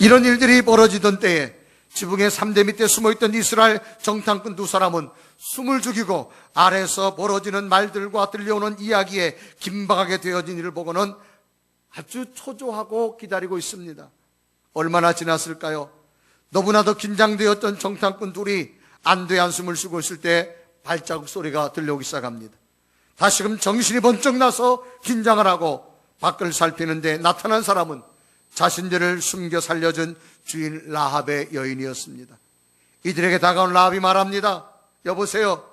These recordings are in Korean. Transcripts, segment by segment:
이런 일들이 벌어지던 때에 지붕의 3대 밑에 숨어있던 이스라엘 정탐꾼 두 사람은 숨을 죽이고 아래에서 벌어지는 말들과 들려오는 이야기에 긴박하게 되어진 일을 보고는 아주 초조하고 기다리고 있습니다. 얼마나 지났을까요? 너무나도 긴장되었던 정탐꾼 둘이 안도의 한숨을 쉬고 있을 때 발자국 소리가 들려오기 시작합니다. 다시금 정신이 번쩍 나서 긴장을 하고 밖을 살피는데 나타난 사람은 자신들을 숨겨 살려준 주인 라합의 여인이었습니다. 이들에게 다가온 라합이 말합니다. 여보세요.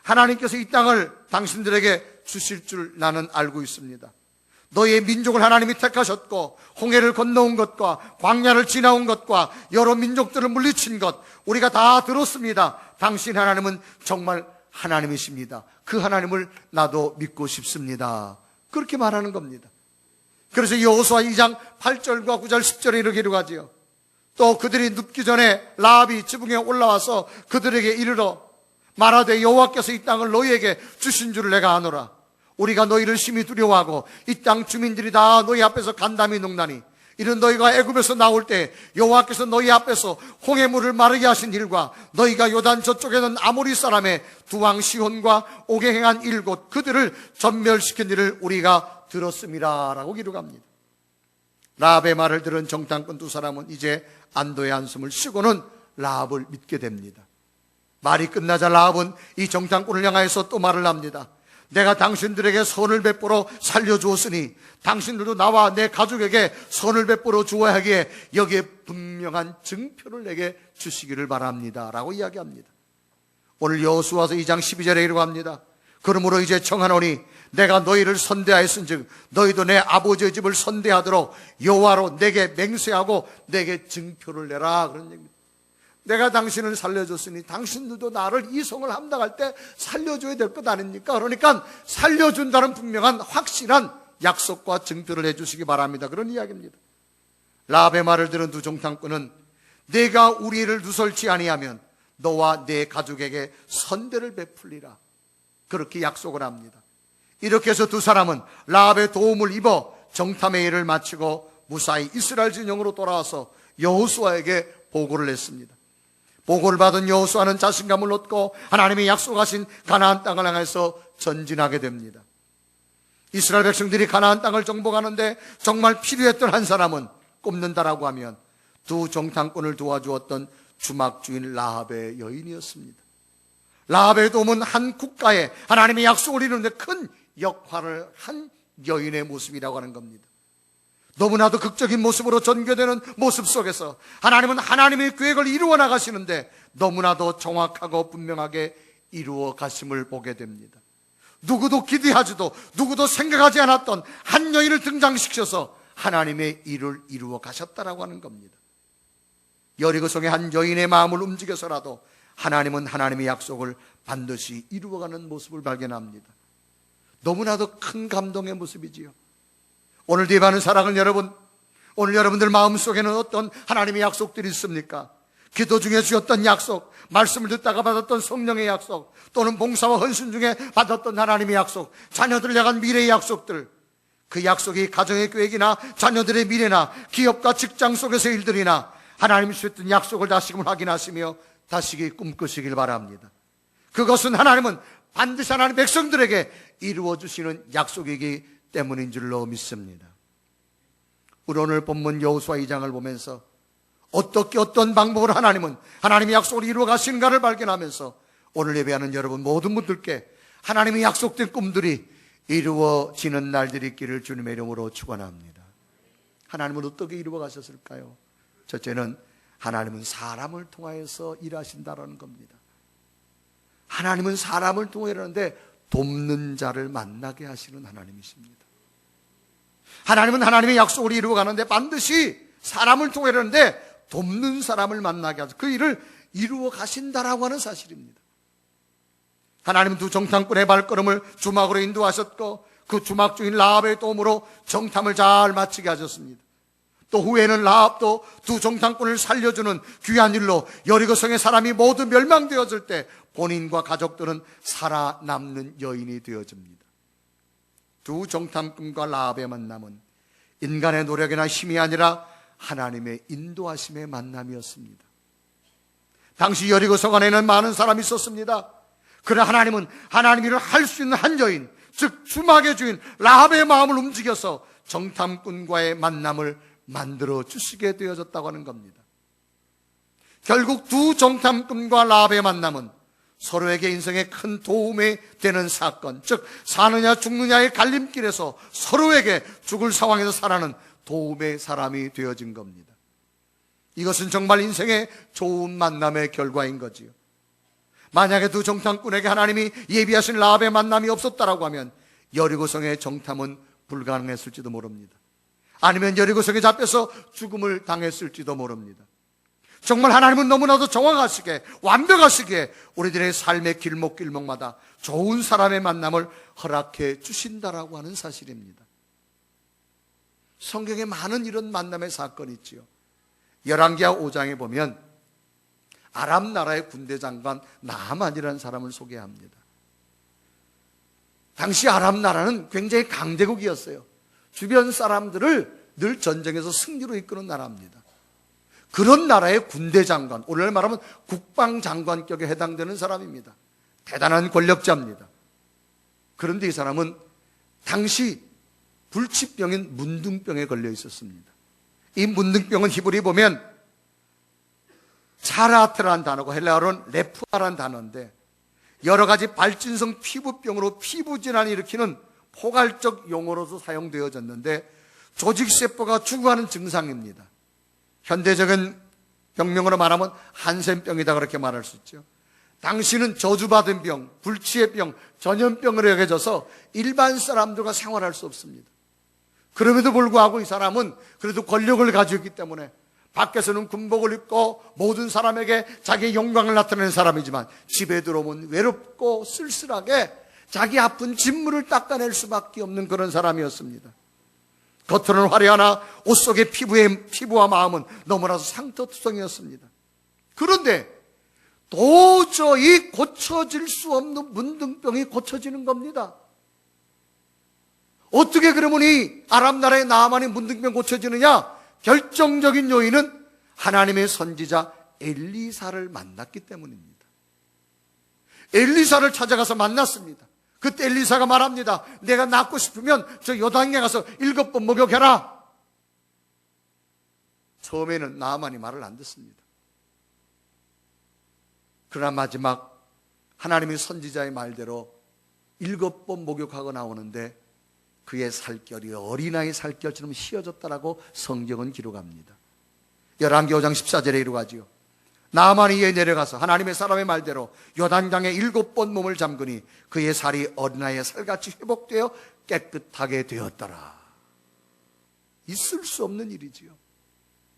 하나님께서 이 땅을 당신들에게 주실 줄 나는 알고 있습니다. 너희의 민족을 하나님이 택하셨고 홍해를 건너온 것과 광야를 지나온 것과 여러 민족들을 물리친 것 우리가 다 들었습니다. 당신 하나님은 정말 하나님이십니다. 그 하나님을 나도 믿고 싶습니다. 그렇게 말하는 겁니다. 그래서 여호수아 2장 8절과 9절 10절에 이렇게 기록하지요. 또 그들이 눕기 전에 라합이 지붕에 올라와서 그들에게 이르러 말하되 여호와께서 이 땅을 너희에게 주신 줄을 내가 아노라. 우리가 너희를 심히 두려워하고 이 땅 주민들이 다 너희 앞에서 간담이 녹나니 이는 너희가 애굽에서 나올 때 여호와께서 너희 앞에서 홍해물을 마르게 하신 일과 너희가 요단 저쪽에 있는 아모리 사람의 두 왕 시혼과 옥에 행한 일곱 그들을 전멸시킨 일을 우리가 들었음이라 라고 기록합니다. 라합의 말을 들은 정탐꾼 두 사람은 이제 안도의 한숨을 쉬고는 라합을 믿게 됩니다. 말이 끝나자 라합은 이 정탐꾼을 향하여서 또 말을 합니다. 내가 당신들에게 선을 베풀어 살려주었으니 당신들도 나와 내 가족에게 선을 베풀어 주어야 하기에 여기에 분명한 증표를 내게 주시기를 바랍니다 라고 이야기합니다. 오늘 여호수아서 2장 12절에 이러고 합니다. 그러므로 이제 청하노니 내가 너희를 선대하였은즉 너희도 내 아버지의 집을 선대하도록 여호와로 내게 맹세하고 내게 증표를 내라 그런 얘기입니다. 내가 당신을 살려줬으니 당신들도 나를 이성을 함당할 때 살려줘야 될 것 아닙니까? 그러니까 살려준다는 분명한 확실한 약속과 증표를 해주시기 바랍니다. 그런 이야기입니다. 라합의 말을 들은 두 정탐꾼은 내가 우리를 누설치 아니하면 너와 내 가족에게 선대를 베풀리라 그렇게 약속을 합니다. 이렇게 해서 두 사람은 라합의 도움을 입어 정탐의 일을 마치고 무사히 이스라엘 진영으로 돌아와서 여호수아에게 보고를 했습니다. 보고를 받은 여호수아는 자신감을 얻고 하나님이 약속하신 가나안 땅을 향해서 전진하게 됩니다. 이스라엘 백성들이 가나안 땅을 정복하는데 정말 필요했던 한 사람은 꼽는다라고 하면 두 정탐꾼을 도와주었던 주막주인 라합의 여인이었습니다. 라합의 도움은 한 국가에 하나님의 약속을 이루는데 큰 역할을 한 여인의 모습이라고 하는 겁니다. 너무나도 극적인 모습으로 전개되는 모습 속에서 하나님은 하나님의 계획을 이루어 나가시는데 너무나도 정확하고 분명하게 이루어 가심을 보게 됩니다. 누구도 기대하지도 누구도 생각하지 않았던 한 여인을 등장시켜서 하나님의 일을 이루어 가셨다라고 하는 겁니다. 여리고성의 한 여인의 마음을 움직여서라도 하나님은 하나님의 약속을 반드시 이루어가는 모습을 발견합니다. 너무나도 큰 감동의 모습이지요. 오늘 예배하는 사랑하는 여러분, 오늘 여러분들 마음속에는 어떤 하나님의 약속들이 있습니까? 기도 중에 주셨던 약속, 말씀을 듣다가 받았던 성령의 약속, 또는 봉사와 헌신 중에 받았던 하나님의 약속, 자녀들을 향한 미래의 약속들, 그 약속이 가정의 계획이나 자녀들의 미래나 기업과 직장 속에서의 일들이나 하나님이 주셨던 약속을 다시금 확인하시며 다시 꿈꾸시길 바랍니다. 그것은 하나님은 반드시 하나님 백성들에게 이루어주시는 약속이기 때문인 줄로 믿습니다. 우리 오늘 본문 여호수아 2장을 보면서 어떻게 어떤 방법으로 하나님은 하나님의 약속을 이루어 가시는가를 발견하면서 오늘 예배하는 여러분 모든 분들께 하나님의 약속된 꿈들이 이루어지는 날들이 있기를 주님의 이름으로 축원합니다. 하나님은 어떻게 이루어 가셨을까요? 첫째는 하나님은 사람을 통하여서 일하신다라는 겁니다. 하나님은 사람을 통해 일하는데 돕는 자를 만나게 하시는 하나님이십니다. 하나님은 하나님의 약속을 이루어 가는데 반드시 사람을 통해 일하는데 돕는 사람을 만나게 하셔서 그 일을 이루어 가신다라고 하는 사실입니다. 하나님은 두 정탐꾼의 발걸음을 주막으로 인도하셨고 그 주막주인 라합의 도움으로 정탐을 잘 마치게 하셨습니다. 또 후에는 라합도 두 정탐꾼을 살려주는 귀한 일로 여리고성의 사람이 모두 멸망되어질 때 본인과 가족들은 살아남는 여인이 되어집니다. 두 정탐꾼과 라합의 만남은 인간의 노력이나 힘이 아니라 하나님의 인도하심의 만남이었습니다. 당시 여리고성 안에는 많은 사람이 있었습니다. 그러나 하나님은 하나님 일을 할 수 있는 한 여인, 즉 주막의 주인 라합의 마음을 움직여서 정탐꾼과의 만남을 만들어 주시게 되어졌다고 하는 겁니다. 결국 두 정탐꾼과 라합의 만남은 서로에게 인생에 큰 도움이 되는 사건, 즉 사느냐 죽느냐의 갈림길에서 서로에게 죽을 상황에서 살아는 도움의 사람이 되어진 겁니다. 이것은 정말 인생의 좋은 만남의 결과인 거지요. 만약에 두 정탐꾼에게 하나님이 예비하신 라합의 만남이 없었다라고 하면 여리고성의 정탐은 불가능했을지도 모릅니다. 아니면 여리고성에 잡혀서 죽음을 당했을지도 모릅니다. 정말 하나님은 너무나도 정확하시게 완벽하시게 우리들의 삶의 길목길목마다 좋은 사람의 만남을 허락해 주신다라고 하는 사실입니다. 성경에 많은 이런 만남의 사건이 있지요. 열왕기하 5장에 보면 아람 나라의 군대 장관 나아만이라는 사람을 소개합니다. 당시 아람 나라는 굉장히 강대국이었어요. 주변 사람들을 늘 전쟁에서 승리로 이끄는 나라입니다. 그런 나라의 군대 장관, 오늘 말하면 국방장관격에 해당되는 사람입니다. 대단한 권력자입니다. 그런데 이 사람은 당시 불치병인 문둥병에 걸려 있었습니다. 이 문둥병은 히브리 보면 차라트라는 단어고 헬라어로는 레프아라는 단어인데 여러 가지 발진성 피부병으로 피부질환을 일으키는 포괄적 용어로도 사용되어졌는데 조직세포가 죽어가는 증상입니다. 현대적인 병명으로 말하면 한센병이다 그렇게 말할 수 있죠. 당시는 저주받은 병, 불치의 병, 전염병으로 여겨져서 일반 사람들과 생활할 수 없습니다. 그럼에도 불구하고 이 사람은 그래도 권력을 가지고 있기 때문에 밖에서는 군복을 입고 모든 사람에게 자기의 영광을 나타내는 사람이지만 집에 들어오면 외롭고 쓸쓸하게 자기 아픈 진물을 닦아낼 수밖에 없는 그런 사람이었습니다. 겉으로는 화려하나 옷 속의 피부와 마음은 너무나도 상처투성이었습니다. 그런데 도저히 고쳐질 수 없는 문둥병이 고쳐지는 겁니다. 어떻게 그러면 이 아람 나라의 나아만이 문둥병 고쳐지느냐? 결정적인 요인은 하나님의 선지자 엘리사를 만났기 때문입니다. 엘리사를 찾아가서 만났습니다. 그때 엘리사가 말합니다. 내가 낫고 싶으면 저 요단강에 가서 7번 목욕해라. 처음에는 나아만이 말을 안 듣습니다. 그러나 마지막 하나님의 선지자의 말대로 7번 목욕하고 나오는데 그의 살결이 어린아이 살결처럼 휘어졌다라고 성경은 기록합니다. 열왕기 5장 14절에 이루어가지요. 나아만이 이에 내려가서 하나님의 사람의 말대로 요단강에 7번 몸을 잠그니 그의 살이 어린아이의 살같이 회복되어 깨끗하게 되었더라. 있을 수 없는 일이지요.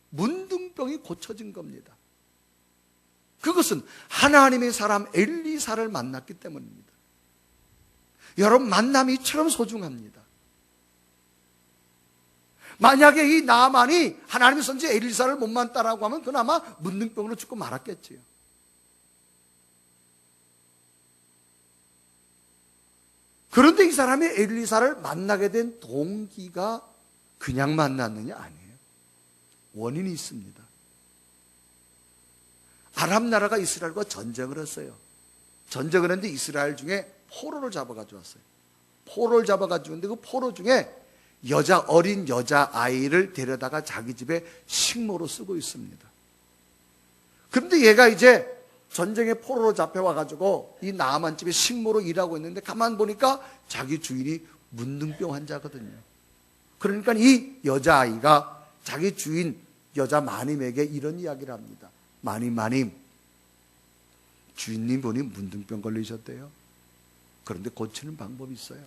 문둥병이 고쳐진 겁니다. 그것은 하나님의 사람 엘리사를 만났기 때문입니다. 여러분, 만남이 이처럼 소중합니다. 만약에 이 나아만이 하나님의 선지 엘리사를 못 만났다라고 하면 그나마 문둥병으로 죽고 말았겠지요. 그런데 이 사람이 엘리사를 만나게 된 동기가 그냥 만났느냐? 아니에요. 원인이 있습니다. 아람 나라가 이스라엘과 전쟁을 했어요. 전쟁을 했는데 이스라엘 중에 포로를 잡아가지고 왔어요. 포로를 잡아가지고 왔는데 그 포로 중에 어린 여자아이를 데려다가 자기 집에 식모로 쓰고 있습니다. 그런데 얘가 이제 전쟁에 포로로 잡혀와가지고 이 나아만 집에 식모로 일하고 있는데 가만 보니까 자기 주인이 문둥병 환자거든요. 그러니까 이 여자아이가 자기 주인 여자 마님에게 이런 이야기를 합니다. 마님, 주인님 보니 문둥병 걸리셨대요. 그런데 고치는 방법이 있어요.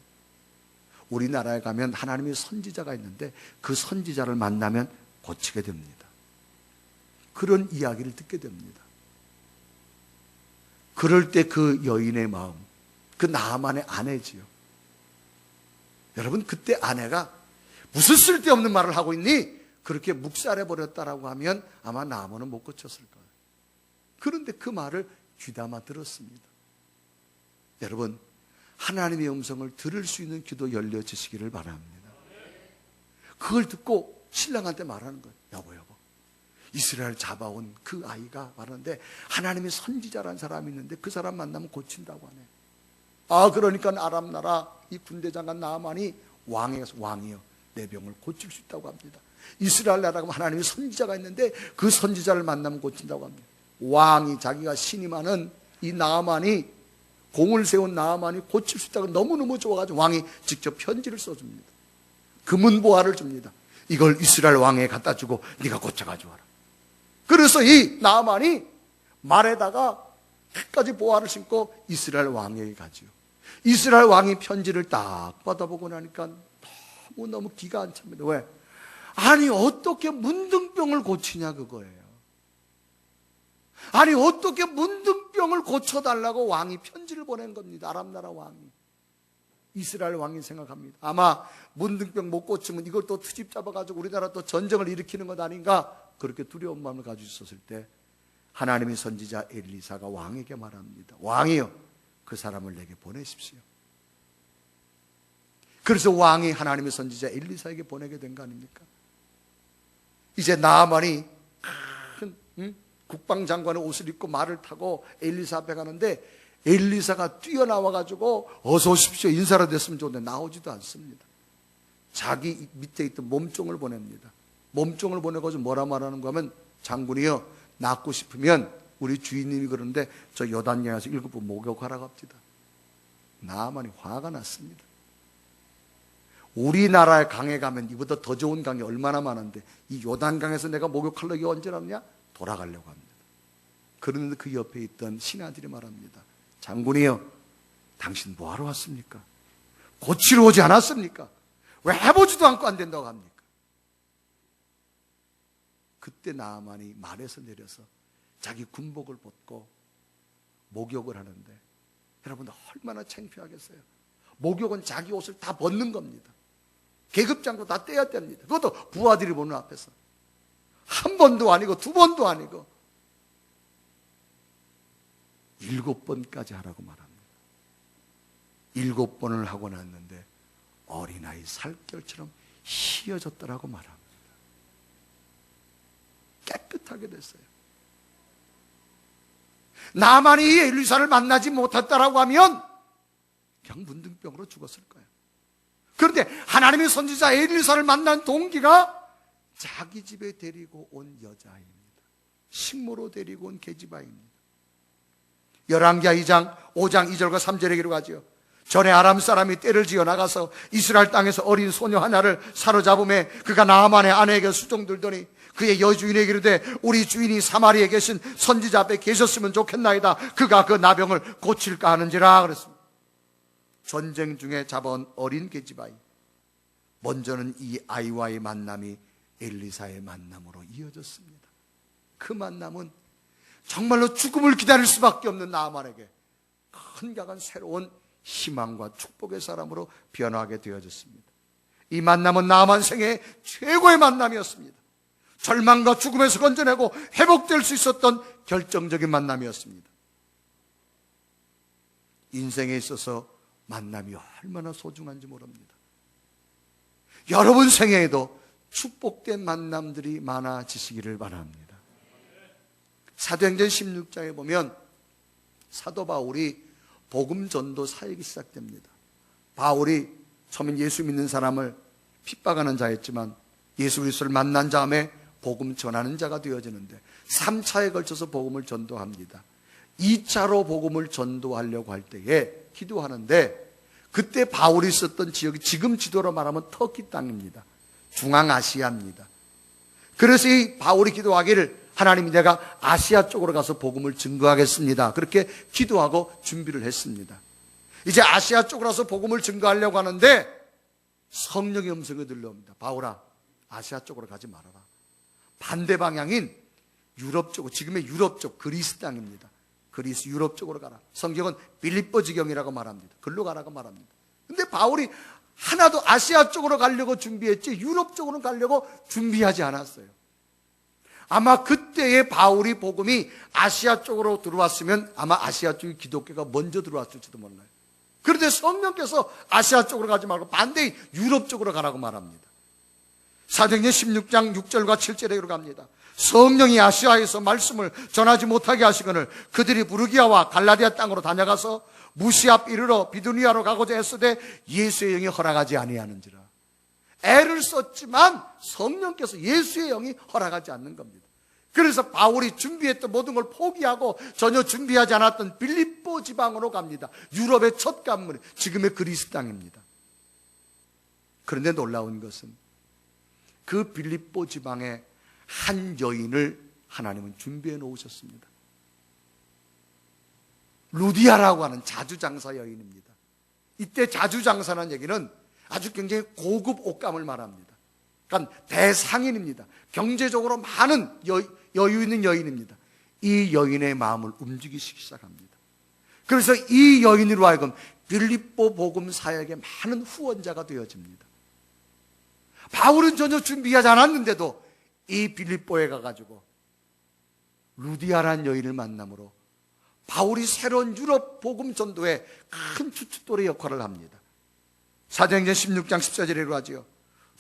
우리나라에 가면 하나님의 선지자가 있는데 그 선지자를 만나면 고치게 됩니다. 그런 이야기를 듣게 됩니다. 그럴 때 그 여인의 마음, 그 나아만의 아내지요. 여러분, 그때 아내가 무슨 쓸데없는 말을 하고 있니? 그렇게 묵살해버렸다라고 하면 아마 나아만은 못 고쳤을 거예요. 그런데 그 말을 귀담아 들었습니다. 여러분, 하나님의 음성을 들을 수 있는 귀도 열려지시기를 바랍니다. 그걸 듣고 신랑한테 말하는 거예요. 여보, 이스라엘 잡아온 그 아이가 말하는데 하나님의 선지자라는 사람이 있는데 그 사람 만나면 고친다고 하네. 그러니까 아람 나라 이 군대장관 나아만이 왕이요 내 병을 고칠 수 있다고 합니다. 이스라엘 나라가 하나님의 선지자가 있는데 그 선지자를 만나면 고친다고 합니다. 왕이 자기가 신임하는 이 나아만이 공을 세운 나아만이 고칠 수 있다고 너무너무 좋아가지고 왕이 직접 편지를 써줍니다. 금은보화를 줍니다. 이걸 이스라엘 왕에게 갖다 주고 네가 고쳐가지고 와라. 그래서 이 나아만이 말에다가 100가지 보화를 신고 이스라엘 왕에게 가지요. 이스라엘 왕이 편지를 딱 받아보고 나니까 너무 기가 안 찹니다. 왜? 아니 어떻게 문둥병을 고치냐 그거예요. 아니 어떻게 문둥병을 고쳐달라고 왕이 편지를 보낸 겁니다. 아람 나라 왕이. 이스라엘 왕이 생각합니다. 아마 문둥병 못 고치면 이걸 또 트집 잡아가지고 우리나라 또 전쟁을 일으키는 것 아닌가, 그렇게 두려운 마음을 가지고 있었을 때 하나님의 선지자 엘리사가 왕에게 말합니다. 왕이요 그 사람을 내게 보내십시오. 그래서 왕이 하나님의 선지자 엘리사에게 보내게 된 거 아닙니까? 이제 나아만이 큰 국방장관의 옷을 입고 말을 타고 엘리사 앞에 가는데 엘리사가 뛰어나와가지고 어서 오십시오 인사로 됐으면 좋은데 나오지도 않습니다. 자기 밑에 있던 몸종을 보냅니다. 몸종을 보내고서 뭐라 말하는 거 하면, 장군이요 낫고 싶으면 우리 주인님이 그러는데 저 요단강에서 7번 목욕하라고 합니다. 나아만이 화가 났습니다. 우리나라의 강에 가면 이보다 더 좋은 강이 얼마나 많은데 이 요단강에서 내가 목욕하려고 언제 나느냐? 돌아가려고 합니다. 그런데 그 옆에 있던 신하들이 말합니다. 장군이요 당신 뭐하러 왔습니까? 고치러 오지 않았습니까? 왜 해보지도 않고 안 된다고 합니까? 그때 나아만이 말에서 내려서 자기 군복을 벗고 목욕을 하는데, 여러분들 얼마나 창피하겠어요. 목욕은 자기 옷을 다 벗는 겁니다. 계급장도 다 떼야 됩니다. 그것도 부하들이 보는 앞에서. 한 번도 아니고 두 번도 아니고 7번까지 하라고 말합니다. 7번을 하고 났는데 어린아이 살결처럼 휘어졌더라고 말합니다. 깨끗하게 됐어요. 나만이 엘리사를 만나지 못했다라고 하면 그냥 문둥병으로 죽었을 거예요. 그런데 하나님의 선지자 엘리사를 만난 동기가 자기 집에 데리고 온 여자아이입니다. 식모로 데리고 온 계집아이입니다. 열왕기하 2장 5장 2절과 3절에 기록하지요. 전에 아람 사람이 떼를 지어 나가서 이스라엘 땅에서 어린 소녀 하나를 사로잡음에 그가 나아만의 아내에게 수종들더니 그의 여주인에게 이르되 우리 주인이 사마리아에 계신 선지자 앞에 계셨으면 좋겠나이다. 그가 그 나병을 고칠까 하는지라 그랬습니다. 전쟁 중에 잡아온 어린 계집아이. 먼저는 이 아이와의 만남이 엘리사의 만남으로 이어졌습니다. 그 만남은 정말로 죽음을 기다릴 수밖에 없는 나아만에게 큰강한 새로운 희망과 축복의 사람으로 변화하게 되어졌습니다. 이 만남은 나아만 생애의 최고의 만남이었습니다. 절망과 죽음에서 건져내고 회복될 수 있었던 결정적인 만남이었습니다. 인생에 있어서 만남이 얼마나 소중한지 모릅니다. 여러분 생애에도 축복된 만남들이 많아지시기를 바랍니다. 사도행전 16장에 보면 사도 바울이 복음 전도 사역이 시작됩니다. 바울이 처음엔 예수 믿는 사람을 핍박하는 자였지만 예수 그리스도를 만난 다음에 복음 전하는 자가 되어지는데 3차에 걸쳐서 복음을 전도합니다. 2차로 복음을 전도하려고 할 때에 기도하는데, 그때 바울이 있었던 지역이 지금 지도로 말하면 터키 땅입니다. 중앙아시아입니다. 그래서 이 바울이 기도하기를 하나님이 내가 아시아 쪽으로 가서 복음을 증거하겠습니다. 그렇게 기도하고 준비를 했습니다. 이제 아시아 쪽으로 가서 복음을 증거하려고 하는데 성령의 음성이 들려옵니다. 바울아, 아시아 쪽으로 가지 말아라. 반대 방향인 유럽 쪽, 지금의 유럽 쪽 그리스 땅입니다. 그리스 유럽 쪽으로 가라. 성경은 빌립보 지경이라고 말합니다. 글로 가라고 말합니다. 근데 바울이 하나도 아시아 쪽으로 가려고 준비했지 유럽 쪽으로 가려고 준비하지 않았어요. 아마 그때의 바울이 복음이 아시아 쪽으로 들어왔으면 아마 아시아 쪽의 기독교가 먼저 들어왔을지도 몰라요. 그런데 성령께서 아시아 쪽으로 가지 말고 반대의 유럽 쪽으로 가라고 말합니다. 사도행전 16장 6절과 7절에 이렇게 합니다. 성령이 아시아에서 말씀을 전하지 못하게 하시거늘 그들이 부르기아와 갈라디아 땅으로 다녀가서 무시 앞 이르러 비두니아로 가고자 했으되 예수의 영이 허락하지 아니하는지라. 애를 썼지만 성령께서 예수의 영이 허락하지 않는 겁니다. 그래서 바울이 준비했던 모든 걸 포기하고 전혀 준비하지 않았던 빌립보 지방으로 갑니다. 유럽의 첫 관문, 지금의 그리스 땅입니다. 그런데 놀라운 것은 그 빌립보 지방에 한 여인을 하나님은 준비해 놓으셨습니다. 루디아라고 하는 자주장사 여인입니다. 이때 자주장사라는 얘기는 아주 굉장히 고급 옷감을 말합니다. 그러니까 대상인입니다. 경제적으로 많은 여유 있는 여인입니다. 이 여인의 마음을 움직이시기 시작합니다. 그래서 이 여인으로 하여금 빌립보 복음 사역의 많은 후원자가 되어집니다. 바울은 전혀 준비하지 않았는데도 이 빌립보에 가가지고 루디아라는 여인을 만남으로 바울이 새로운 유럽 복음 전도에 큰 주춧돌의 역할을 합니다. 사도행전 16장 14절에 하지요.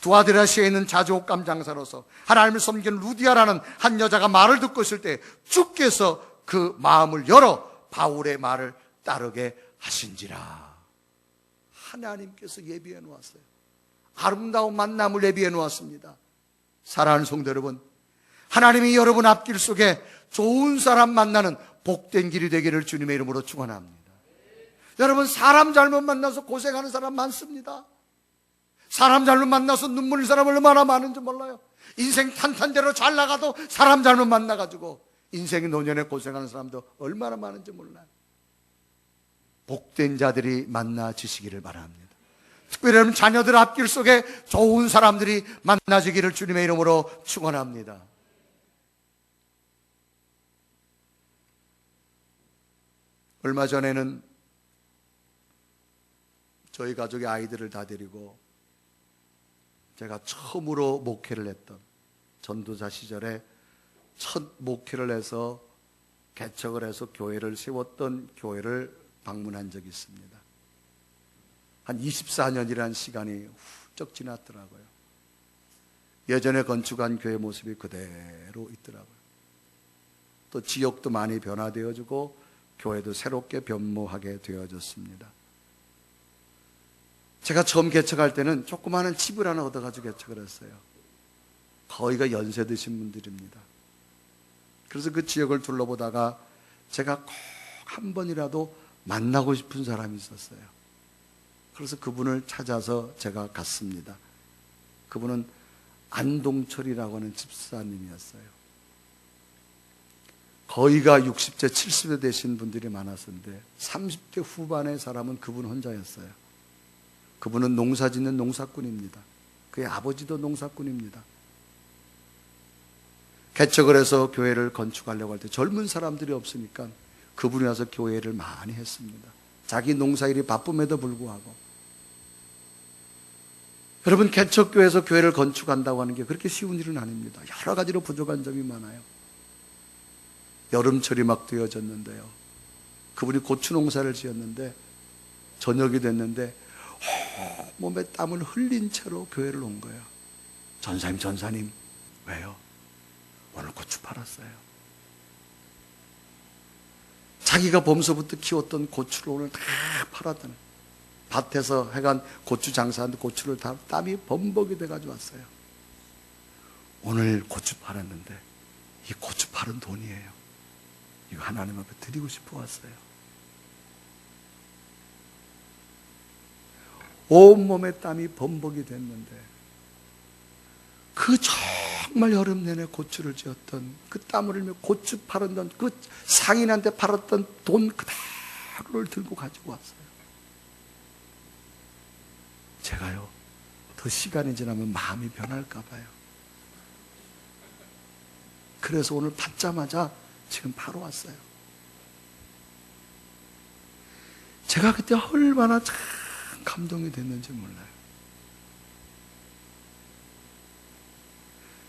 두아드라시아에 있는 자주옷감 장사로서 하나님을 섬기는 루디아라는 한 여자가 말을 듣고 있을 때 주께서 그 마음을 열어 바울의 말을 따르게 하신지라. 하나님께서 예비해 놓았어요. 아름다운 만남을 예비해 놓았습니다. 사랑하는 성도 여러분, 하나님이 여러분 앞길 속에 좋은 사람 만나는 복된 길이 되기를 주님의 이름으로 축원합니다. 여러분, 사람 잘못 만나서 고생하는 사람 많습니다. 사람 잘못 만나서 눈물 흘린 사람 얼마나 많은지 몰라요. 인생 탄탄대로 잘 나가도 사람 잘못 만나가지고 인생의 노년에 고생하는 사람도 얼마나 많은지 몰라요. 복된 자들이 만나지시기를 바랍니다. 특별히 여러분 자녀들 앞길 속에 좋은 사람들이 만나지기를 주님의 이름으로 축원합니다. 얼마 전에는 저희 가족의 아이들을 다 데리고 제가 처음으로 목회를 했던 전도자 시절에 첫 목회를 해서 개척을 해서 교회를 세웠던 교회를 방문한 적이 있습니다. 한 24년이라는 시간이 훌쩍 지났더라고요. 예전에 건축한 교회 모습이 그대로 있더라고요. 또 지역도 많이 변화되어지고 교회도 새롭게 변모하게 되어졌습니다. 제가 처음 개척할 때는 조그마한 집을 하나 얻어가지고 개척을 했어요. 거의가 연세 드신 분들입니다. 그래서 그 지역을 둘러보다가 제가 꼭 한 번이라도 만나고 싶은 사람이 있었어요. 그래서 그분을 찾아서 제가 갔습니다. 그분은 안동철이라고 하는 집사님이었어요. 거의가 60세, 70세 되신 분들이 많았었는데 30대 후반의 사람은 그분 혼자였어요. 그분은 농사 짓는 농사꾼입니다. 그의 아버지도 농사꾼입니다. 개척을 해서 교회를 건축하려고 할 때 젊은 사람들이 없으니까 그분이 와서 교회를 많이 했습니다. 자기 농사일이 바쁨에도 불구하고. 여러분, 개척교회에서 교회를 건축한다고 하는 게 그렇게 쉬운 일은 아닙니다. 여러 가지로 부족한 점이 많아요. 여름철이 막 되어졌는데요. 그분이 고추 농사를 지었는데 저녁이 됐는데 몸에 땀을 흘린 채로 교회를 온 거예요. 전사님, 왜요? 오늘 고추 팔았어요. 자기가 범서부터 키웠던 고추를 오늘 다 팔았다는, 밭에서 해간 고추 장사하는데 고추를 다 땀이 범벅이 돼가지고 왔어요. 오늘 고추 팔았는데 이 고추 팔은 돈이에요. 이거 하나님 앞에 드리고 싶어 왔어요. 온몸에 땀이 범벅이 됐는데 그 정말 여름 내내 고추를 지었던, 그 땀을 흘며 고추 팔았던, 그 상인한테 팔았던 돈 그대로를 들고 가지고 왔어요. 제가요, 더 시간이 지나면 마음이 변할까 봐요. 그래서 오늘 받자마자 지금 바로 왔어요. 제가 그때 얼마나 참 감동이 됐는지 몰라요.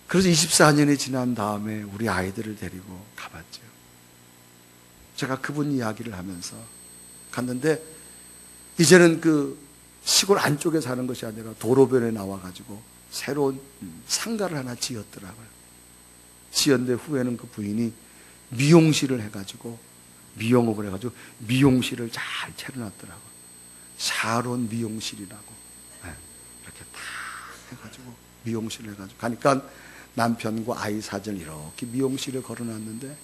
그래서 24년이 지난 다음에 우리 아이들을 데리고 가봤죠. 제가 그분 이야기를 하면서 갔는데 이제는 그 시골 안쪽에 사는 것이 아니라 도로변에 나와가지고 새로운 상가를 하나 지었더라고요. 지었는데 후에는 그 부인이 미용실을 해가지고, 미용업을 해가지고 미용실을 잘 차려놨더라고요. 샤론 미용실이라고. 네, 이렇게 다 해가지고 미용실을 해가지고 가니까 남편과 아이 사진을 이렇게 미용실에 걸어놨는데,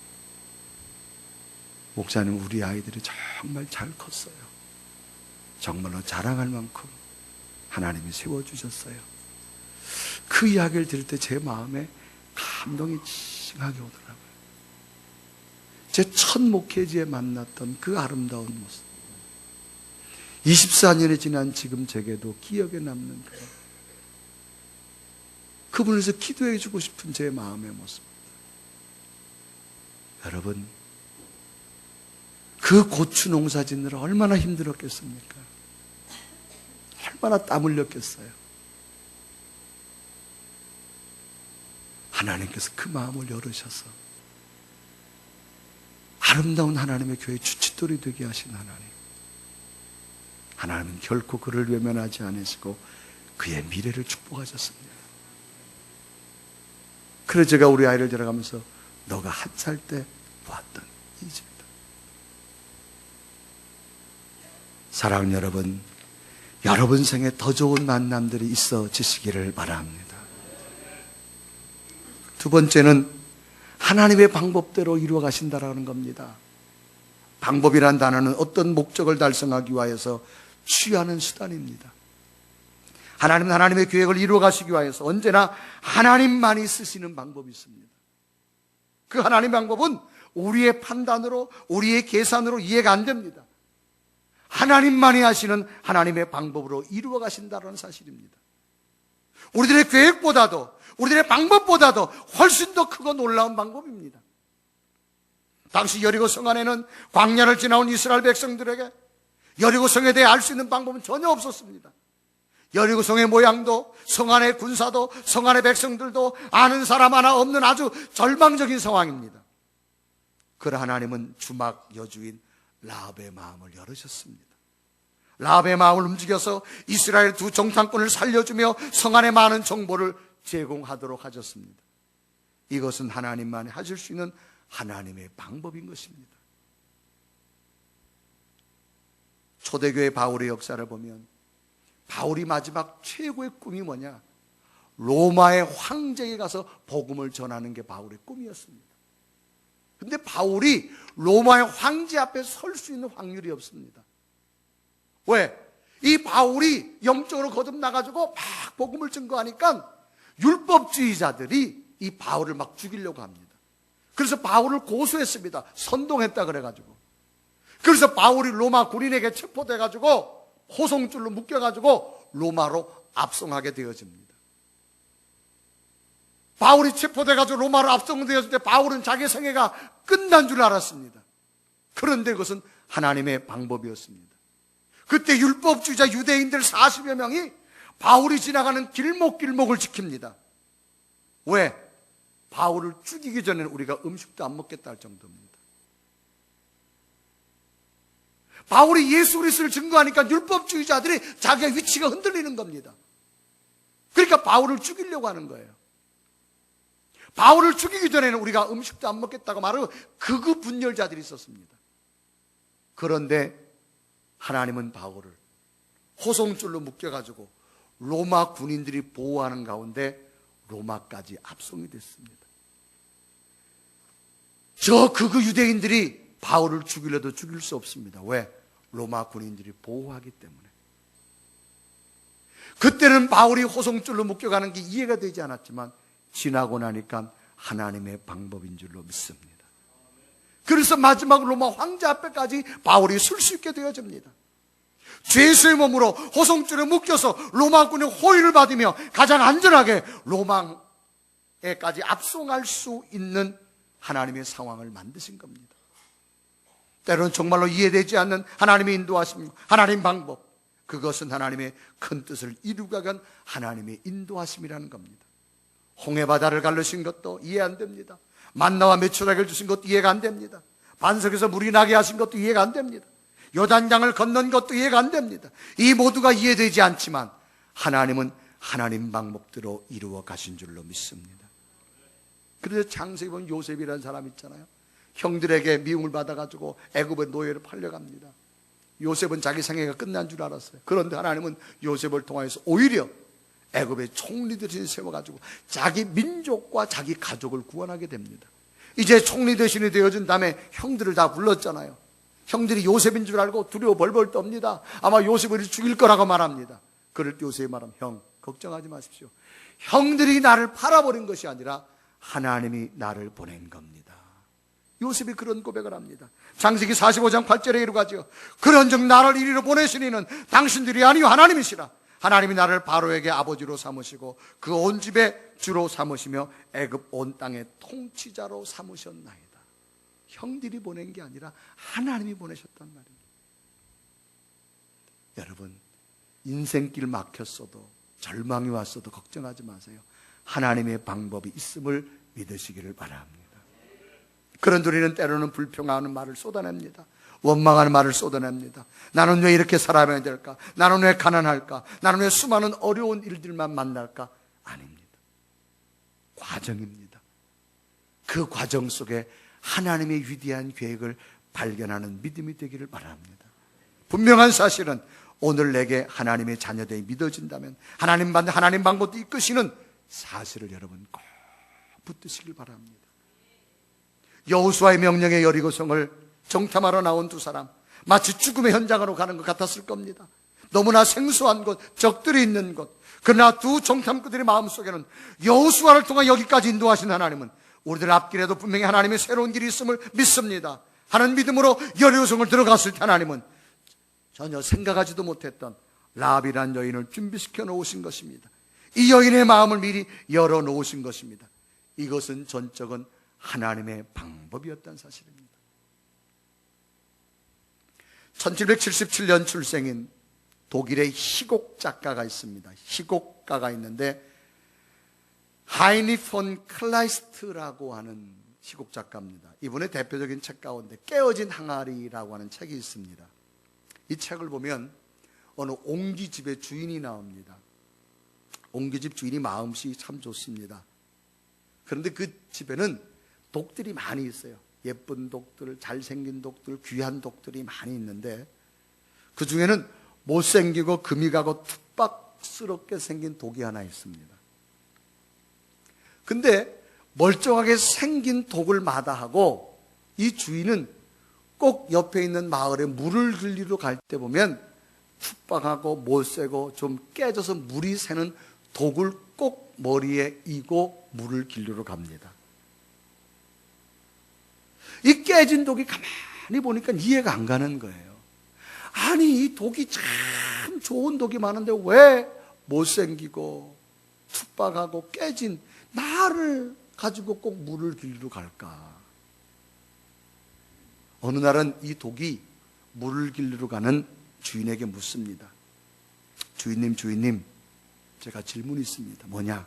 목사님, 우리 아이들이 정말 잘 컸어요. 정말로 자랑할 만큼 하나님이 세워주셨어요. 그 이야기를 들을 때 제 마음에 감동이 찡하게 오더라고요. 제 첫 목회지에 만났던 그 아름다운 모습, 24년이 지난 지금 제게도 기억에 남는 그분을 위해서 기도해 주고 싶은 제 마음의 모습. 여러분, 그 고추 농사 짓느라 얼마나 힘들었겠습니까? 얼마나 땀 흘렸겠어요. 하나님께서 그 마음을 열으셔서 아름다운 하나님의 교회 주춧돌이 되게 하신 하나님은 결코 그를 외면하지 않으시고 그의 미래를 축복하셨습니다. 그래서 제가 우리 아이를 데려가면서 너가 1살 때 보았던 이 집이다. 사랑하는 여러분, 여러분 생에 더 좋은 만남들이 있어지시기를 바랍니다. 두 번째는 하나님의 방법대로 이루어 가신다라는 겁니다. 방법이란 단어는 어떤 목적을 달성하기 위해서 취하는 수단입니다. 하나님은 하나님의 계획을 이루어 가시기 위해서 언제나 하나님만이 쓰시는 방법이 있습니다. 그 하나님 방법은 우리의 판단으로, 우리의 계산으로 이해가 안 됩니다. 하나님만이 하시는 하나님의 방법으로 이루어 가신다는 사실입니다. 우리들의 계획보다도, 우리들의 방법보다도 훨씬 더 크고 놀라운 방법입니다. 당시 여리고 성 안에는 광야를 지나온 이스라엘 백성들에게 여리고 성에 대해 알 수 있는 방법은 전혀 없었습니다. 여리고 성의 모양도, 성 안의 군사도, 성 안의 백성들도 아는 사람 하나 없는 아주 절망적인 상황입니다. 그러나 하나님은 주막 여주인 라합의 마음을 열으셨습니다. 라합의 마음을 움직여서 이스라엘 두 정탐꾼을 살려주며 성 안의 많은 정보를 제공하도록 하셨습니다. 이것은 하나님만이 하실 수 있는 하나님의 방법인 것입니다. 초대교회 바울의 역사를 보면 바울이 마지막 최고의 꿈이 뭐냐? 로마의 황제에 가서 복음을 전하는 게 바울의 꿈이었습니다. 근데 바울이 로마의 황제 앞에 설 수 있는 확률이 없습니다. 왜? 이 바울이 영적으로 거듭나가지고 막 복음을 증거하니까 율법주의자들이 이 바울을 막 죽이려고 합니다. 그래서 바울을 고소했습니다. 선동했다 그래가지고. 그래서 바울이 로마 군인에게 체포돼가지고 호송줄로 묶여가지고 로마로 압송하게 되어집니다. 바울이 체포돼가지고 로마로 압송되었을 때 바울은 자기 생애가 끝난 줄 알았습니다. 그런데 그것은 하나님의 방법이었습니다. 그때 율법주의자 유대인들 40여 명이 바울이 지나가는 길목길목을 지킵니다. 왜? 바울을 죽이기 전에는 우리가 음식도 안 먹겠다 할 정도입니다. 바울이 예수 그리스도를 증거하니까 율법주의자들이 자기의 위치가 흔들리는 겁니다. 그러니까 바울을 죽이려고 하는 거예요. 바울을 죽이기 전에는 우리가 음식도 안 먹겠다고 말하고 극우 분열자들이 있었습니다. 그런데 하나님은 바울을 호송줄로 묶여가지고 로마 군인들이 보호하는 가운데 로마까지 압송이 됐습니다. 저 극우 유대인들이 바울을 죽이려도 죽일 수 없습니다. 왜? 로마 군인들이 보호하기 때문에. 그때는 바울이 호송줄로 묶여가는 게 이해가 되지 않았지만 지나고 나니까 하나님의 방법인 줄로 믿습니다. 그래서 마지막 로마 황제 앞에까지 바울이 설 수 있게 되어집니다. 죄수의 몸으로 호송줄에 묶여서 로마군의 호위를 받으며 가장 안전하게 로마에까지 압송할 수 있는 하나님의 상황을 만드신 겁니다. 때로는 정말로 이해되지 않는 하나님의 인도하심, 하나님 방법, 그것은 하나님의 큰 뜻을 이루기 위한 하나님의 인도하심이라는 겁니다. 홍해바다를 갈르신 것도 이해 안 됩니다. 만나와 메추라기를 주신 것도 이해가 안 됩니다. 반석에서 물이 나게 하신 것도 이해가 안 됩니다. 요단강을 건넌 것도 이해가 안 됩니다. 이 모두가 이해되지 않지만 하나님은 하나님 방법대로 이루어 가신 줄로 믿습니다. 그래서 창세기 보면 요셉이라는 사람 있잖아요. 형들에게 미움을 받아가지고 애굽의 노예로 팔려갑니다. 요셉은 자기 생애가 끝난 줄 알았어요. 그런데 하나님은 요셉을 통해서 오히려 애굽의 총리 대신 세워가지고 자기 민족과 자기 가족을 구원하게 됩니다. 이제 총리 대신이 되어준 다음에 형들을 다 불렀잖아요. 형들이 요셉인 줄 알고 두려워 벌벌 떱니다. 아마 요셉을 죽일 거라고 말합니다. 그럴 때 요셉이 말하면, 형 걱정하지 마십시오. 형들이 나를 팔아버린 것이 아니라 하나님이 나를 보낸 겁니다. 요셉이 그런 고백을 합니다. 창세기 45장 8절에 이르가지요. 그런즉 나를 이리로 보내시니는 당신들이 아니요 하나님이시라. 하나님이 나를 바로에게 아버지로 삼으시고 그 온 집에 주로 삼으시며 애굽 온 땅의 통치자로 삼으셨나이다. 형들이 보낸 게 아니라 하나님이 보내셨단 말입니다. 여러분, 인생길 막혔어도 절망이 왔어도 걱정하지 마세요. 하나님의 방법이 있음을 믿으시기를 바랍니다. 그런데 우리는 때로는 불평하는 말을 쏟아냅니다. 원망하는 말을 쏟아냅니다. 나는 왜 이렇게 살아야 될까? 나는 왜 가난할까? 나는 왜 수많은 어려운 일들만 만날까? 아닙니다. 과정입니다. 그 과정 속에 하나님의 위대한 계획을 발견하는 믿음이 되기를 바랍니다. 분명한 사실은 오늘 내게 하나님의 자녀됨이 믿어진다면 하나님 방법도 이끄시는 사실을 여러분 꼭 붙드시길 바랍니다. 여호수아의 명령에 여리고성을 정탐하러 나온 두 사람, 마치 죽음의 현장으로 가는 것 같았을 겁니다. 너무나 생소한 곳, 적들이 있는 곳. 그러나 두 정탐꾼들의 마음속에는 여호수아를 통해 여기까지 인도하신 하나님은 우리들 앞길에도 분명히 하나님의 새로운 길이 있음을 믿습니다 하는 믿음으로 여리고성을 들어갔을 때 하나님은 전혀 생각하지도 못했던 라합이라는 여인을 준비시켜 놓으신 것입니다. 이 여인의 마음을 미리 열어놓으신 것입니다. 이것은 전적은 하나님의 방법이었다는 사실입니다. 1777년 출생인 독일의 희곡 작가가 있습니다. 희곡가가 있는데 하이니 폰 클라이스트라고 하는 희곡 작가입니다. 이분의 대표적인 책 가운데 깨어진 항아리라고 하는 책이 있습니다. 이 책을 보면 어느 옹기집의 주인이 나옵니다. 옹기집 주인이 마음씨 참 좋습니다. 그런데 그 집에는 독들이 많이 있어요. 예쁜 독들, 잘생긴 독들, 귀한 독들이 많이 있는데 그 중에는 못생기고 금이 가고 툭박스럽게 생긴 독이 하나 있습니다. 근데 멀쩡하게 생긴 독을 마다하고 이 주인은 꼭 옆에 있는 마을에 물을 들리러 갈 때 보면 툭박하고 못새고 좀 깨져서 물이 새는 독을 꼭 머리에 이고 물을 길르러 갑니다. 이 깨진 독이 가만히 보니까 이해가 안 가는 거예요. 아니, 이 독이 참 좋은 독이 많은데 왜 못생기고 툭박하고 깨진 나를 가지고 꼭 물을 길르러 갈까? 어느 날은 이 독이 물을 길르러 가는 주인에게 묻습니다. 주인님, 제가 질문이 있습니다. 뭐냐?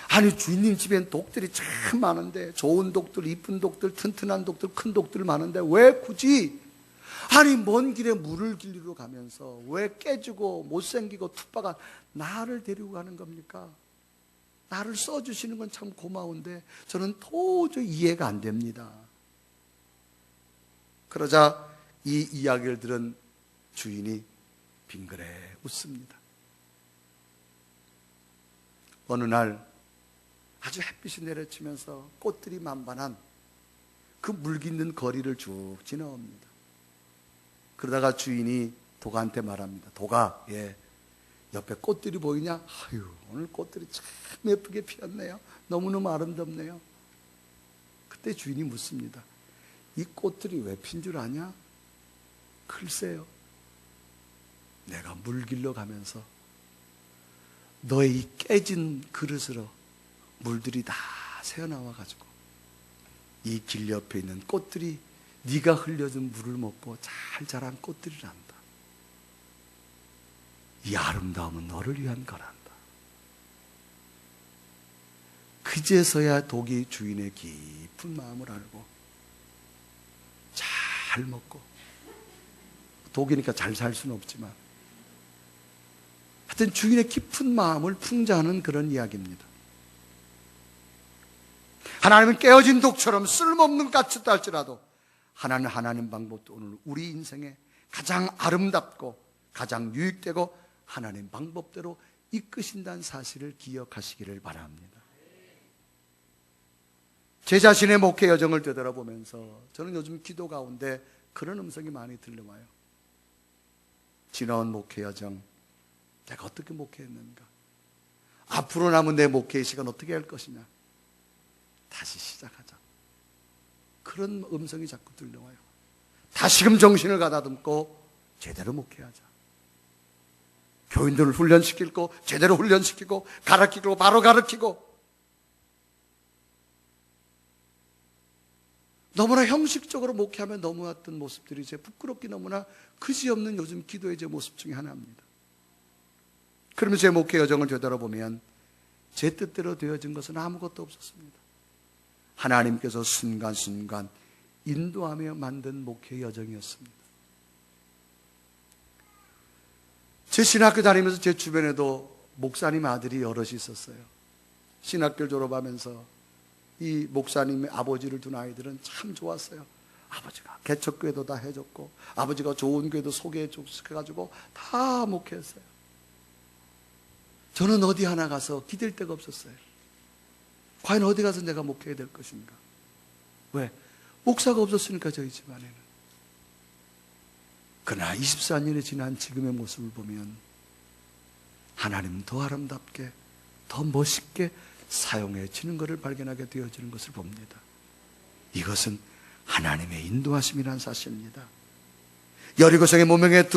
아니, 주인님 집엔 독들이 참 많은데, 좋은 독들, 이쁜 독들, 튼튼한 독들, 큰 독들 많은데 왜 굳이 아니 먼 길에 물을 길리러 가면서 왜 깨지고 못생기고 툭박한 나를 데리고 가는 겁니까? 나를 써주시는 건 참 고마운데 저는 도저히 이해가 안 됩니다. 그러자 이 이야기를 들은 주인이 빙그레 웃습니다. 어느 날 아주 햇빛이 내려치면서 꽃들이 만반한 그 물깃는 거리를 쭉 지나옵니다. 그러다가 주인이 독한테 말합니다. 독아, 옆에 꽃들이 보이냐? 아유, 오늘 꽃들이 참 예쁘게 피었네요. 너무너무 아름답네요. 그때 주인이 묻습니다. 이 꽃들이 왜 핀 줄 아냐? 글쎄요. 내가 물 길러 가면서 너의 이 깨진 그릇으로 물들이 다 새어나와가지고 이 길 옆에 있는 꽃들이 네가 흘려준 물을 먹고 잘 자란 꽃들이란다. 이 아름다움은 너를 위한 거란다. 그제서야 독이 주인의 깊은 마음을 알고 잘 먹고, 독이니까 잘 살 수는 없지만 하여튼 주인의 깊은 마음을 풍자하는 그런 이야기입니다. 하나님은 깨어진 독처럼 쓸모없는 것 같다 할지라도 하나님 방법도 오늘 우리 인생에 가장 아름답고 가장 유익되고 하나님 방법대로 이끄신다는 사실을 기억하시기를 바랍니다. 제 자신의 목회 여정을 되돌아보면서 저는 요즘 기도 가운데 그런 음성이 많이 들려와요. 지나온 목회 여정, 내가 어떻게 목회했는가? 앞으로 남은 내 목회의 시간 어떻게 할 것이냐? 다시 시작하자. 그런 음성이 자꾸 들려와요. 다시금 정신을 가다듬고 제대로 목회하자. 교인들을 훈련시키고 제대로 훈련시키고 가르치고 바로 가르치고, 너무나 형식적으로 목회하며 넘어왔던 모습들이 이제 부끄럽기 너무나 그지없는 요즘 기도의 제 모습 중에 하나입니다. 그러면 제 목회 여정을 되돌아보면 제 뜻대로 되어진 것은 아무것도 없었습니다. 하나님께서 순간순간 인도하며 만든 목회 여정이었습니다. 제 신학교 다니면서 제 주변에도 목사님 아들이 여럿이 있었어요. 신학교를 졸업하면서 이 목사님의 아버지를 둔 아이들은 참 좋았어요. 아버지가 개척교회도 다 해줬고 아버지가 좋은 교회도 소개해가지고 다 목회했어요. 저는 어디 하나 가서 기댈 데가 없었어요. 과연 어디 가서 내가 목회해야 될 것인가? 왜? 목사가 없었으니까 저희 집안에는. 그러나 24년이 지난 지금의 모습을 보면 하나님은 더 아름답게 더 멋있게 사용해지는 것을 발견하게 되어지는 것을 봅니다. 이것은 하나님의 인도하심이라는 사실입니다. 여리고성의 무명의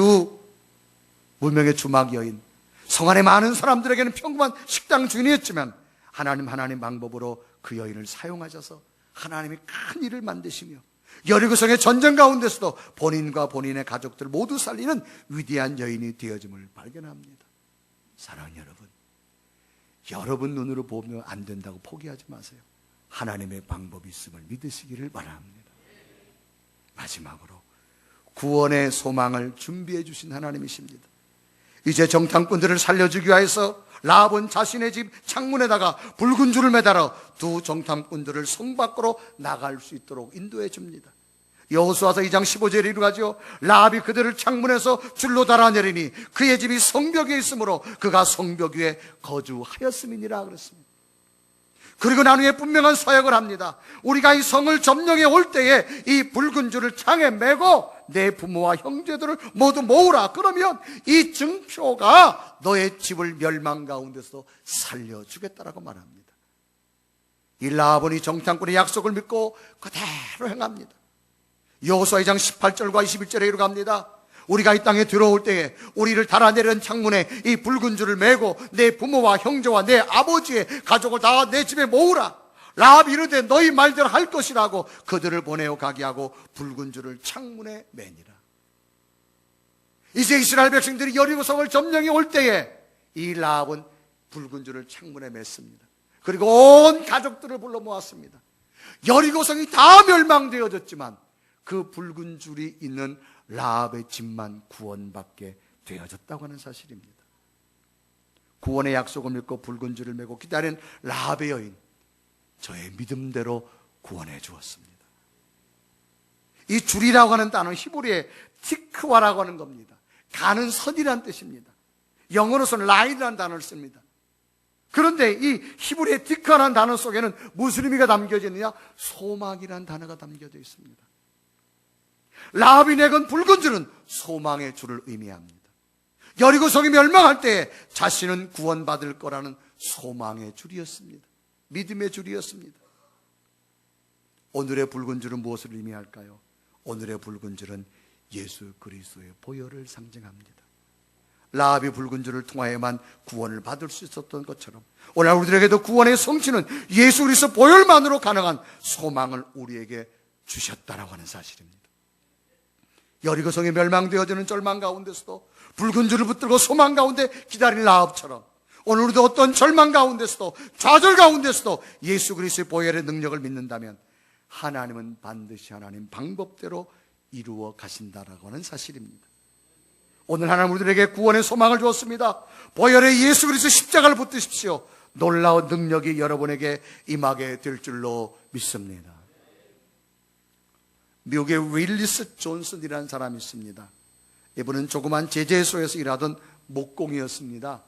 주막 여인, 성 안에 많은 사람들에게는 평범한 식당 주인이었지만 하나님 방법으로 그 여인을 사용하셔서 하나님이 큰 일을 만드시며 여리고성의 전쟁 가운데서도 본인과 본인의 가족들 모두 살리는 위대한 여인이 되어짐을 발견합니다. 사랑하는 여러분 눈으로 보면 안 된다고 포기하지 마세요. 하나님의 방법이 있음을 믿으시기를 바랍니다. 마지막으로 구원의 소망을 준비해 주신 하나님이십니다. 이제 정탐꾼들을 살려주기 위해서 라합은 자신의 집 창문에다가 붉은 줄을 매달아 두 정탐꾼들을 성 밖으로 나갈 수 있도록 인도해 줍니다. 여호수아서 2장 15절에 이루어가지요. 라합이 그들을 창문에서 줄로 달아내리니 그의 집이 성벽 위에 있으므로 그가 성벽 위에 거주하였음이니라 그랬습니다. 그리고 나중에 분명한 서약을 합니다. 우리가 이 성을 점령해 올 때에 이 붉은 줄을 창에 메고 내 부모와 형제들을 모두 모으라. 그러면 이 증표가 너의 집을 멸망 가운데서 살려주겠다라고 말합니다. 이 라합은 이 정탐꾼의 약속을 믿고 그대로 행합니다. 여호수아 2장 18절과 21절에 이루어갑니다. 우리가 이 땅에 들어올 때에 우리를 달아내려는 창문에 이 붉은 줄을 메고 내 부모와 형제와 내 아버지의 가족을 다 내 집에 모으라. 라합이 이르되 너희 말대로 할 것이라고 그들을 보내어 가게 하고 붉은 줄을 창문에 매니라. 이제 이스라엘 백성들이 여리고성을 점령해 올 때에 이 라합은 붉은 줄을 창문에 맸습니다. 그리고 온 가족들을 불러 모았습니다. 여리고성이 다 멸망되어졌지만 그 붉은 줄이 있는 라합의 집만 구원받게 되어졌다고 하는 사실입니다. 구원의 약속을 믿고 붉은 줄을 메고 기다린 라합의 여인, 저의 믿음대로 구원해 주었습니다. 이 줄이라고 하는 단어는 히브리의 티크와라고 하는 겁니다. 가는 선이라는 뜻입니다. 영어로서는 라인이라는 단어를 씁니다. 그런데 이 히브리의 티크와라는 단어 속에는 무슨 의미가 담겨져 있느냐? 소망이라는 단어가 담겨져 있습니다. 라합이 내건 붉은 줄은 소망의 줄을 의미합니다. 여리고성이 멸망할 때에 자신은 구원받을 거라는 소망의 줄이었습니다. 믿음의 줄이었습니다. 오늘의 붉은 줄은 무엇을 의미할까요? 오늘의 붉은 줄은 예수 그리스도의 보혈을 상징합니다. 라합이 붉은 줄을 통하여만 구원을 받을 수 있었던 것처럼 오늘 우리들에게도 구원의 성취는 예수 그리스도 보혈만으로 가능한 소망을 우리에게 주셨다라고 하는 사실입니다. 여리고성이 멸망되어지는 절망 가운데서도 붉은 줄을 붙들고 소망 가운데 기다린 라합처럼 오늘 우리도 어떤 절망 가운데서도 좌절 가운데서도 예수 그리스도의 보혈의 능력을 믿는다면 하나님은 반드시 하나님 방법대로 이루어 가신다라고 하는 사실입니다. 오늘 하나님 우리들에게 구원의 소망을 주었습니다. 보혈의 예수 그리스도 십자가를 붙드십시오. 놀라운 능력이 여러분에게 임하게 될 줄로 믿습니다. 미국의 윌리스 존슨이라는 사람이 있습니다. 이분은 조그만 제재소에서 일하던 목공이었습니다.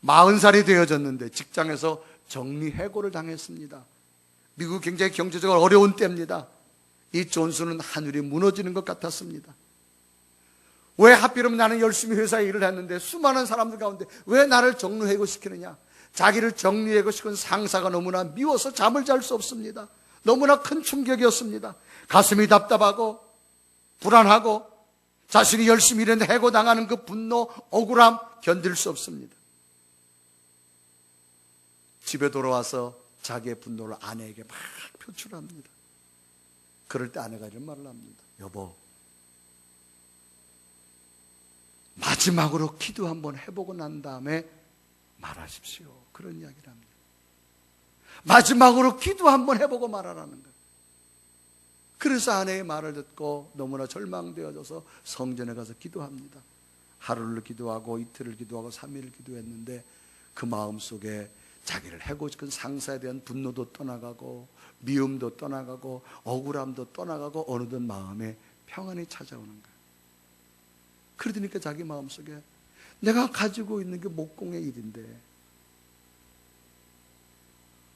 40살이 되어졌는데 직장에서 정리해고를 당했습니다. 미국 굉장히 경제적으로 어려운 때입니다. 이 존슨은 하늘이 무너지는 것 같았습니다. 왜 하필이면 나는 열심히 회사에 일을 했는데 수많은 사람들 가운데 왜 나를 정리해고시키느냐. 자기를 정리해고시킨 상사가 너무나 미워서 잠을 잘 수 없습니다. 너무나 큰 충격이었습니다. 가슴이 답답하고 불안하고 자신이 열심히 일했는데 해고당하는 그 분노, 억울함 견딜 수 없습니다. 집에 돌아와서 자기의 분노를 아내에게 막 표출합니다. 그럴 때 아내가 이런 말을 합니다. 여보, 마지막으로 기도 한번 해보고 난 다음에 말하십시오. 그런 이야기를 합니다. 마지막으로 기도 한번 해보고 말하라는 거예요. 그래서 아내의 말을 듣고 너무나 절망되어져서 성전에 가서 기도합니다. 하루를 기도하고 이틀을 기도하고 3일을 기도했는데 그 마음속에 자기를 해고시킨 상사에 대한 분노도 떠나가고 미움도 떠나가고 억울함도 떠나가고 어느덧 마음에 평안이 찾아오는 거예요. 그러니까 자기 마음속에 내가 가지고 있는 게 목공의 일인데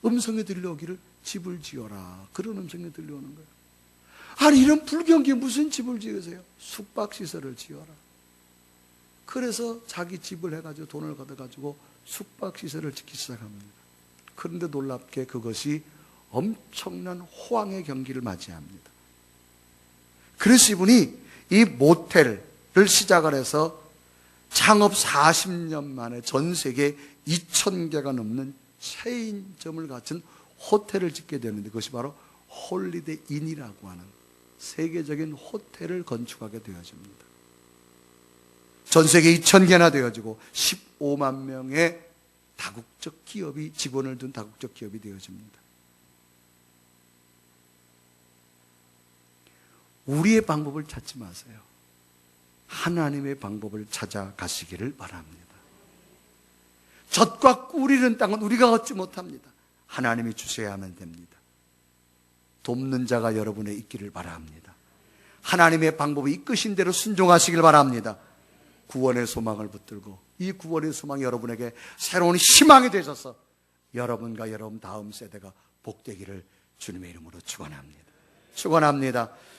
음성이 들려오기를 집을 지어라. 그런 음성이 들려오는 거예요. 아니 이런 불경기에 무슨 집을 지으세요? 숙박시설을 지어라. 그래서 자기 집을 해가지고 돈을 걷어가지고 숙박시설을 짓기 시작합니다. 그런데 놀랍게 그것이 엄청난 호황의 경기를 맞이합니다. 그래서 이분이 이 모텔을 시작을 해서 창업 40년 만에 전 세계 2,000개가 넘는 체인점을 갖춘 호텔을 짓게 되는데 그것이 바로 홀리데이 인이라고 하는 세계적인 호텔을 건축하게 되어집니다. 전 세계 2,000개나 되어지고 15만 명의 다국적 기업이 직원을 둔 다국적 기업이 되어집니다. 우리의 방법을 찾지 마세요. 하나님의 방법을 찾아가시기를 바랍니다. 젖과 꿀 이른 땅은 우리가 얻지 못합니다. 하나님이 주셔야만 됩니다. 돕는 자가 여러분에 있기를 바랍니다. 하나님의 방법이 이끄신 대로 순종하시길 바랍니다. 구원의 소망을 붙들고 이 구원의 소망이 여러분에게 새로운 희망이 되셔서 여러분과 여러분 다음 세대가 복되기를 주님의 이름으로 축원합니다. 축원합니다.